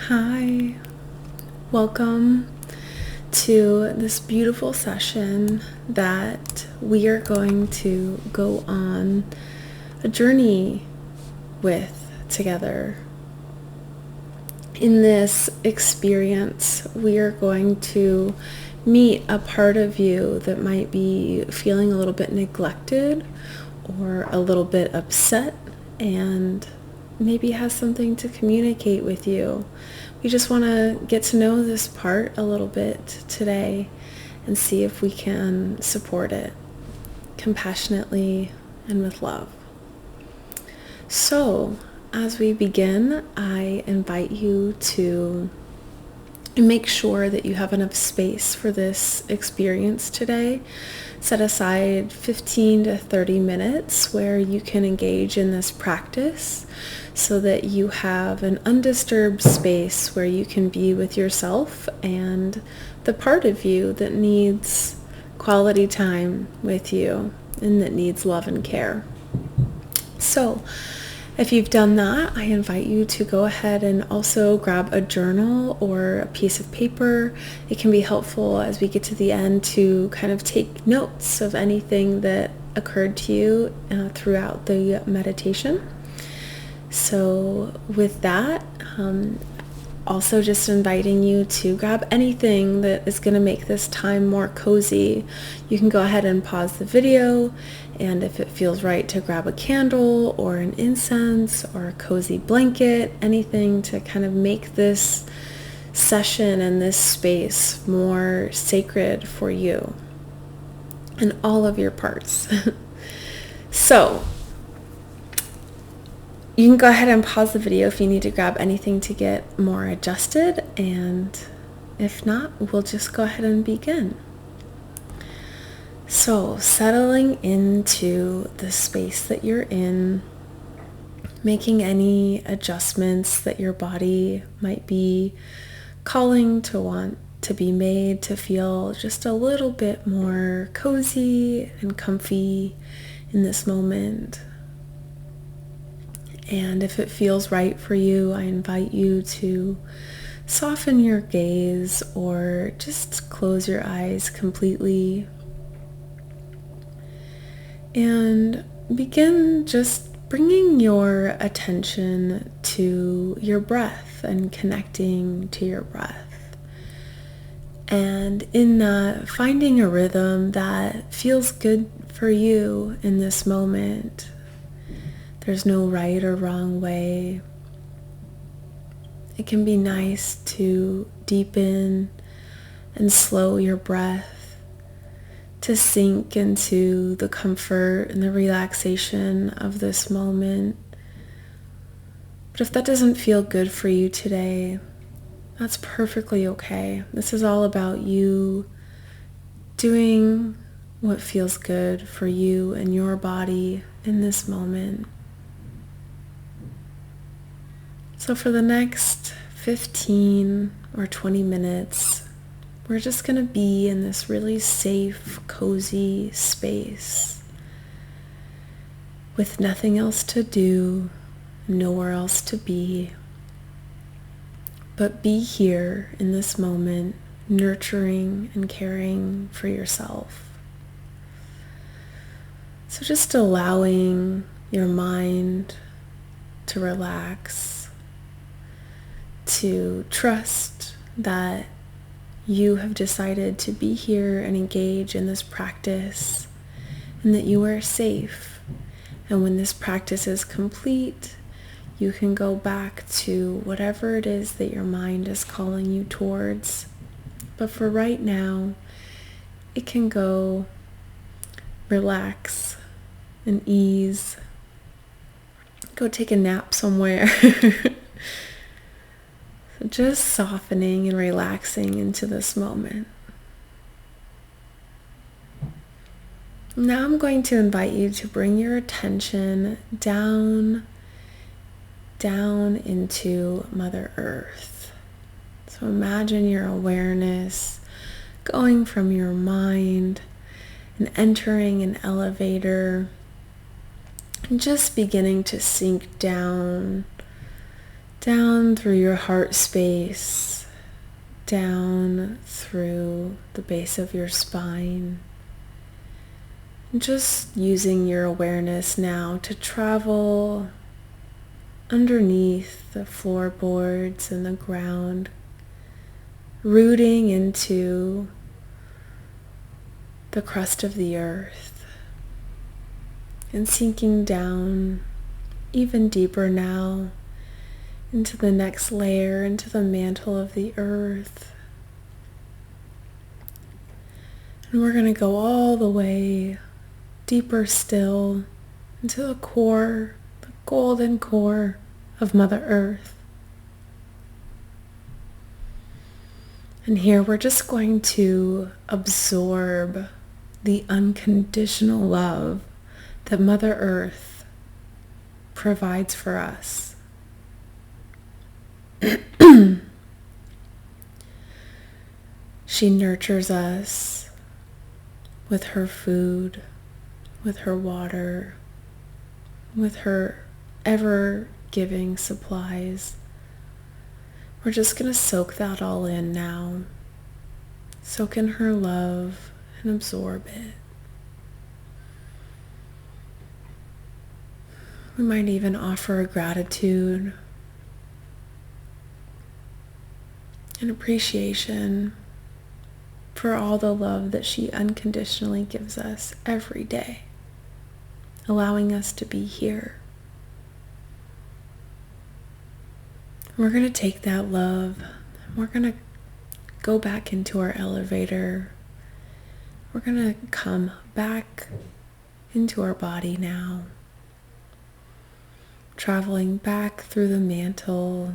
Hi, welcome to this beautiful session that we are going to go on a journey with together. In this experience, we are going to meet a part of you that might be feeling a little bit neglected or a little bit upset and maybe has something to communicate with you. We just want to get to know this part a little bit today and see if we can support it compassionately and with love. So, as we begin, I invite you to make sure that you have enough space for this experience today. Set aside 15 to 30 minutes where you can engage in this practice so that you have an undisturbed space where you can be with yourself and the part of you that needs quality time with you and that needs love and care. So, if you've done that, I invite you to go ahead and also grab a journal or a piece of paper. It can be helpful as we get to the end to kind of take notes of anything that occurred to you throughout the meditation. So with that, also just inviting you to grab anything that is going to make this time more cozy. You can go ahead and pause the video, and if it feels right to grab a candle or an incense or a cozy blanket, anything to kind of make this session and this space more sacred for you and all of your parts. So, you can go ahead and pause the video if you need to grab anything to get more adjusted, and if not, we'll just go ahead and begin. So, settling into the space that you're in, making any adjustments that your body might be calling to want to be made to feel just a little bit more cozy and comfy in this moment. And if it feels right for you, I invite you to soften your gaze or just close your eyes completely and begin just bringing your attention to your breath and connecting to your breath. And in that, finding a rhythm that feels good for you in this moment. There's no right or wrong way. It can be nice to deepen and slow your breath to sink into the comfort and the relaxation of this moment. But if that doesn't feel good for you today, that's perfectly okay. This is all about you doing what feels good for you and your body in this moment. So for the next 15 or 20 minutes, we're just going to be in this really safe, cozy space with nothing else to do, nowhere else to be, but be here in this moment, nurturing and caring for yourself. So just allowing your mind to relax, to trust that you have decided to be here and engage in this practice and that you are safe. And when this practice is complete, you can go back to whatever it is that your mind is calling you towards. But for right now, it can go relax and ease. Go take a nap somewhere. Just softening and relaxing into this moment. Now I'm going to invite you to bring your attention down into Mother Earth. So imagine your awareness going from your mind and entering an elevator and just beginning to sink down down through your heart space, down through the base of your spine. And just using your awareness now to travel underneath the floorboards and the ground, rooting into the crust of the earth and sinking down even deeper now into the next layer, into the mantle of the earth. And we're going to go all the way deeper still into the core, the golden core of Mother Earth. And here we're just going to absorb the unconditional love that Mother Earth provides for us. She nurtures us with her food, with her water, with her ever-giving supplies. We're just going to soak that all in now. Soak in her love and absorb it. We might even offer a gratitude and appreciation for all the love that she unconditionally gives us every day, allowing us to be here. We're going to take that love, and we're going to go back into our elevator. We're going to come back into our body now, traveling back through the mantle,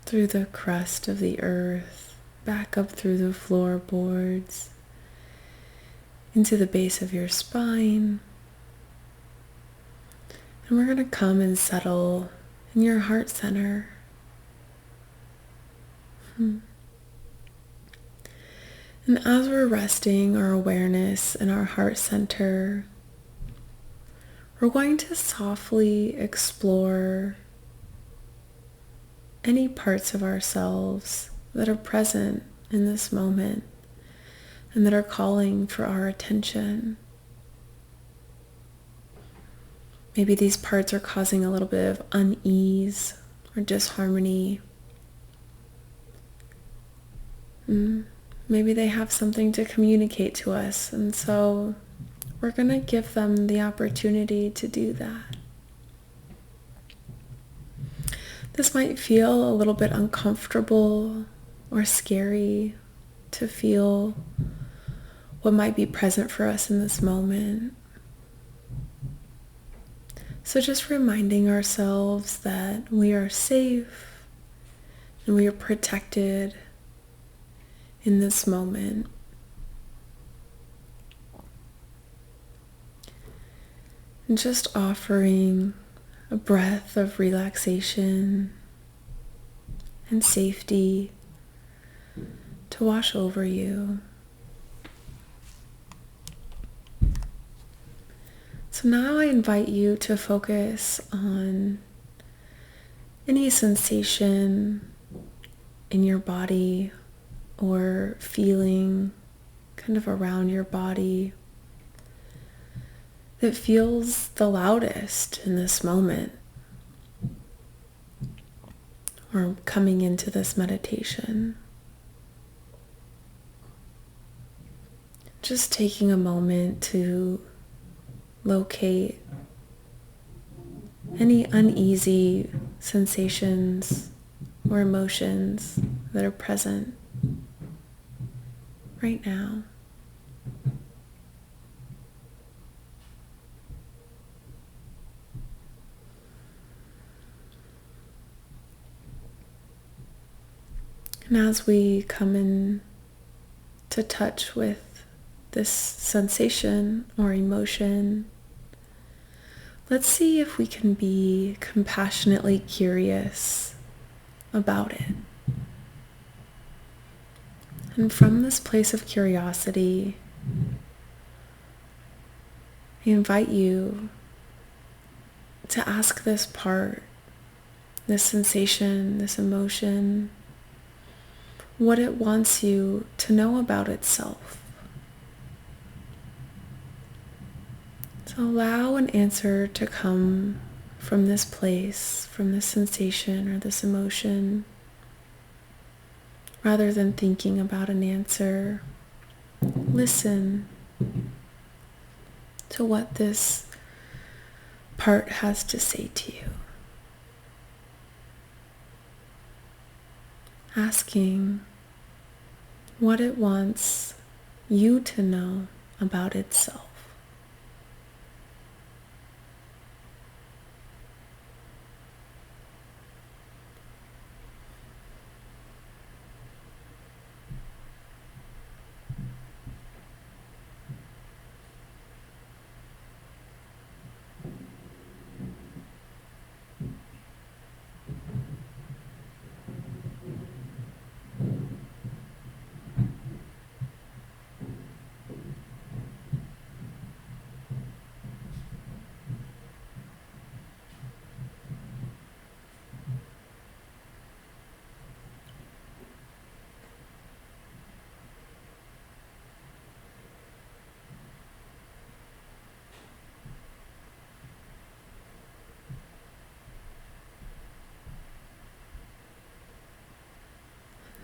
through the crust of the earth, back up through the floorboards, into the base of your spine. And we're going to come and settle in your heart center. And as we're resting our awareness in our heart center, we're going to softly explore any parts of ourselves that are present in this moment and that are calling for our attention. Maybe these parts are causing a little bit of unease or disharmony. Maybe they have something to communicate to us, and so we're going to give them the opportunity to do that. This might feel a little bit uncomfortable or scary to feel what might be present for us in this moment. So just reminding ourselves that we are safe and we are protected in this moment. And just offering a breath of relaxation and safety to wash over you. So now I invite you to focus on any sensation in your body or feeling kind of around your body that feels the loudest in this moment or coming into this meditation. Just taking a moment to locate any uneasy sensations or emotions that are present right now. And as we come in to touch with this sensation or emotion, let's see if we can be compassionately curious about it. And from this place of curiosity, I invite you to ask this part this sensation, this emotion, what it wants you to know about itself. So allow an answer to come from this place, from this sensation or this emotion, rather than thinking about an answer. Listen to what this part has to say to you. Asking what it wants you to know about itself.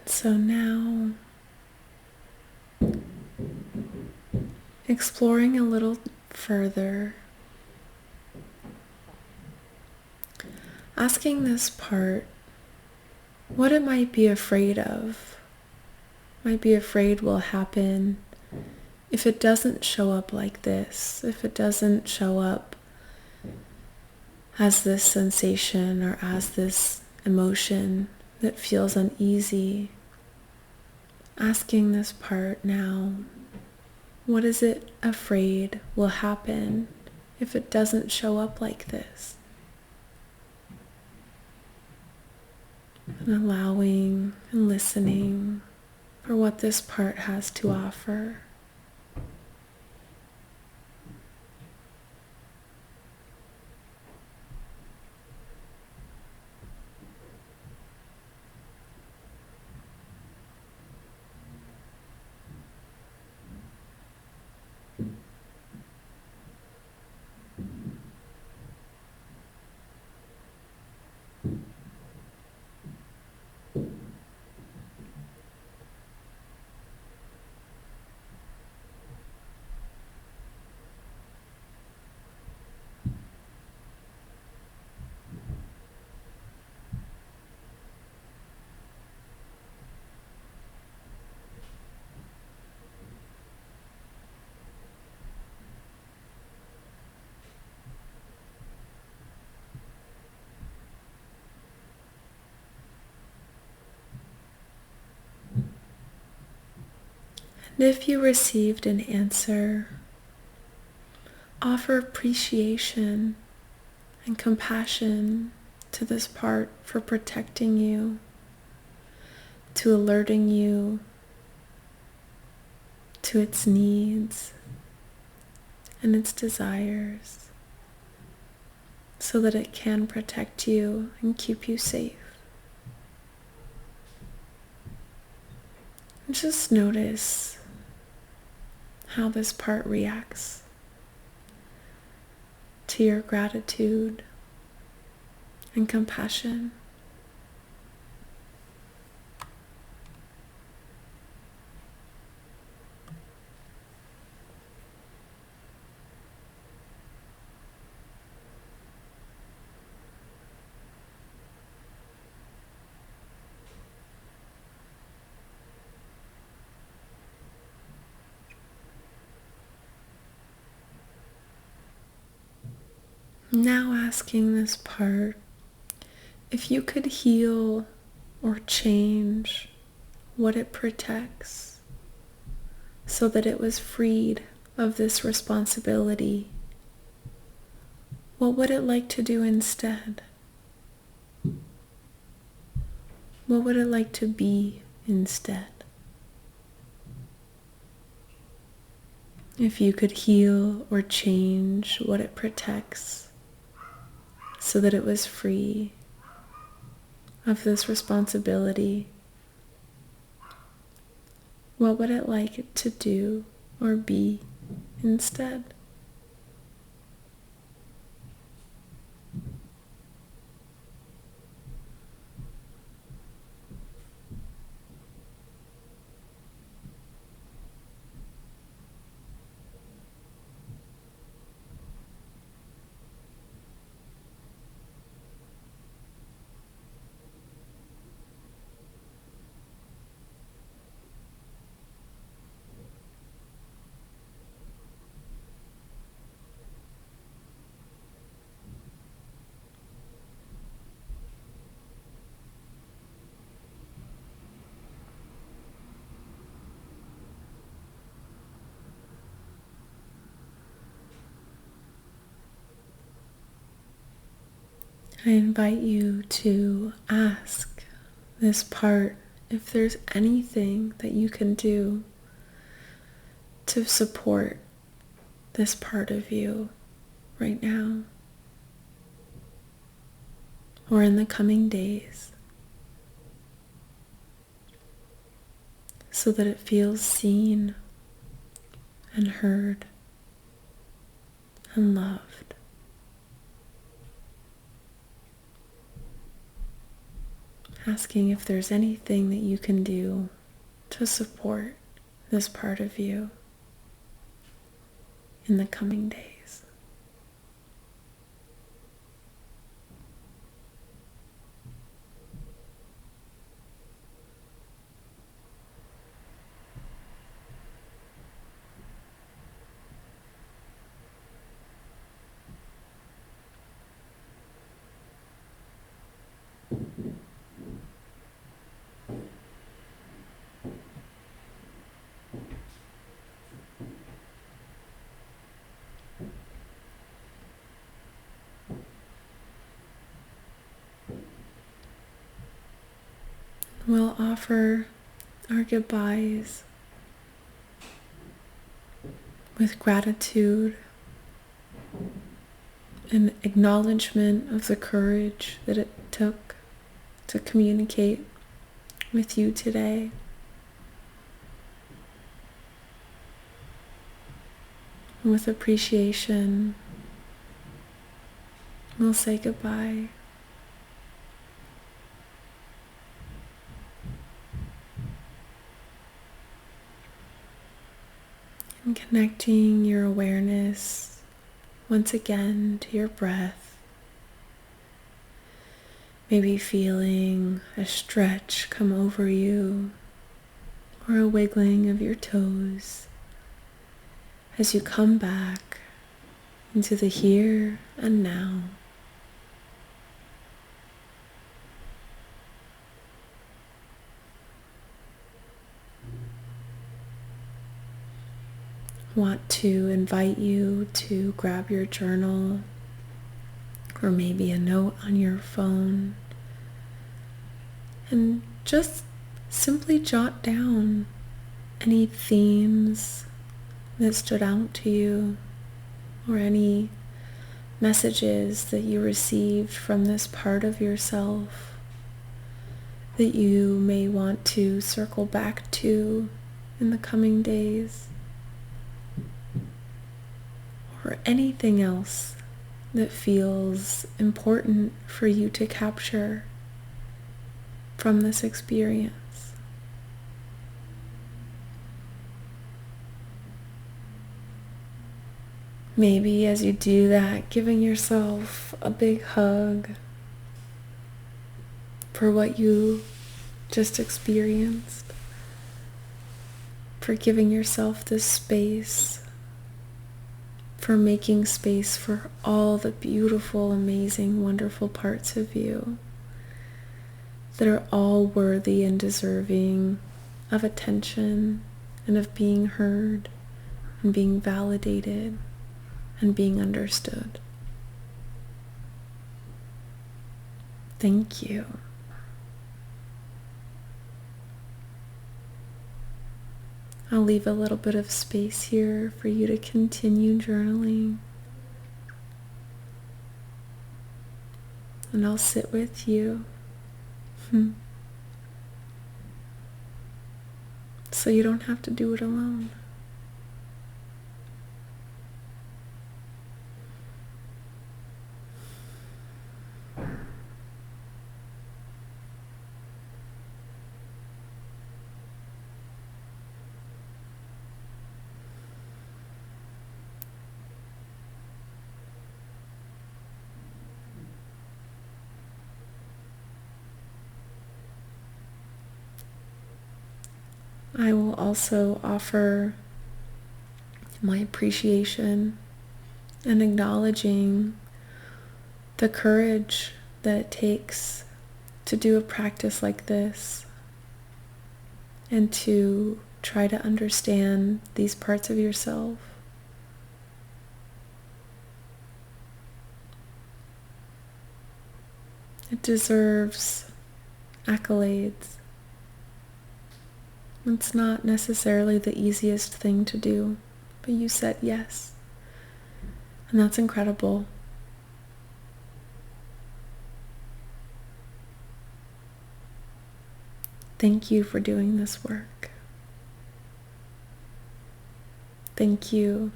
So now, exploring a little further, asking this part what it might be afraid of, might be afraid will happen if it doesn't show up like this, if it doesn't show up as this sensation or as this emotion that feels uneasy. Asking this part now, what is it afraid will happen if it doesn't show up like this? And allowing and listening for what this part has to offer. And if you received an answer, offer appreciation and compassion to this part for protecting you, to alerting you to its needs and its desires, so that it can protect you and keep you safe. And just notice how this part reacts to your gratitude and compassion. Now asking this part if you could heal or change what it protects so that it was freed of this responsibility, what would it like to do instead? What would it like to be instead? If you could heal or change what it protects so that it was free, of this responsibility, what would it like to do or be instead? I invite you to ask this part if there's anything that you can do to support this part of you right now or in the coming days, so that it feels seen and heard and loved. Asking if there's anything that you can do to support this part of you in the coming days. We'll offer our goodbyes with gratitude and acknowledgement of the courage that it took to communicate with you today. And with appreciation, we'll say goodbye. And connecting your awareness once again to your breath. Maybe feeling a stretch come over you or a wiggling of your toes as you come back into the here and now. Want to invite you to grab your journal or maybe a note on your phone and just simply jot down any themes that stood out to you or any messages that you received from this part of yourself that you may want to circle back to in the coming days. Or anything else that feels important for you to capture from this experience. Maybe as you do that, giving yourself a big hug for what you just experienced, for giving yourself this space, for making space for all the beautiful, amazing, wonderful parts of you that are all worthy and deserving of attention and of being heard and being validated and being understood. Thank you. I'll leave a little bit of space here for you to continue journaling. And I'll sit with you So you don't have to do it alone. I will also offer my appreciation and acknowledging the courage that it takes to do a practice like this and to try to understand these parts of yourself. It deserves accolades. It's not necessarily the easiest thing to do, but you said yes. And that's incredible. Thank you for doing this work. Thank you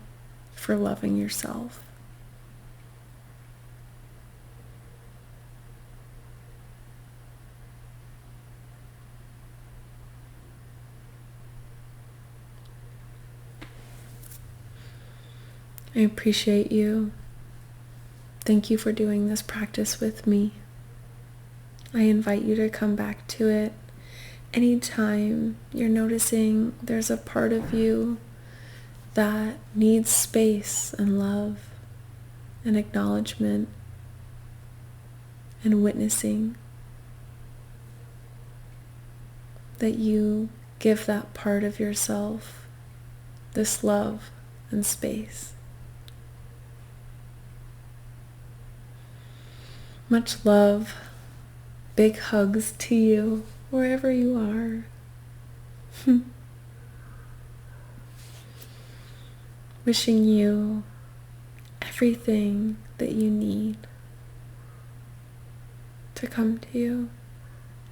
for loving yourself. I appreciate you. Thank you for doing this practice with me. I invite you to come back to it anytime you're noticing there's a part of you that needs space and love and acknowledgement and witnessing, that you give that part of yourself this love and space. Much love, big hugs to you wherever you are. Wishing you everything that you need to come to you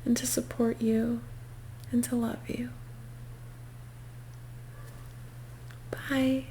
and to support you and to love you. Bye.